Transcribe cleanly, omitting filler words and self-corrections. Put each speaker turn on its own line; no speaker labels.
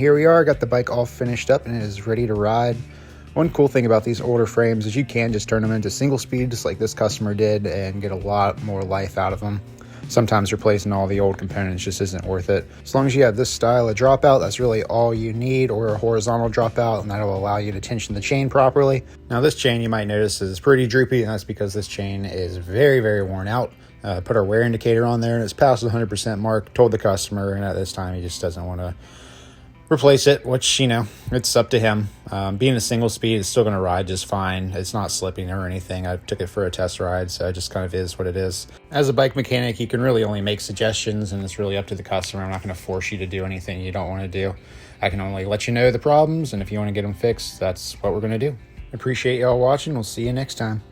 here we are, got the bike all finished up and it is ready to ride. One cool thing about these older frames is you can just turn them into single speed just like this customer did and get a lot more life out of them. Sometimes replacing all the old components just isn't worth it. As long as you have this style of dropout, that's really all you need, or a horizontal dropout, and that'll allow you to tension the chain properly. Now this chain you might notice is pretty droopy, and that's because this chain is very, very worn out. Put our wear indicator on there and it's past the 100% mark. Told the customer, and at this time he just doesn't want to replace it, which, you know, it's up to him. Being a single speed, it's still going to ride just fine. It's not slipping or anything. I took it for a test ride, so it just kind of is what it is. As a bike mechanic, you can really only make suggestions, and it's really up to the customer. I'm not going to force you to do anything you don't want to do. I can only let you know the problems, and if you want to get them fixed, that's what we're going to do. Appreciate y'all watching. We'll see you next time.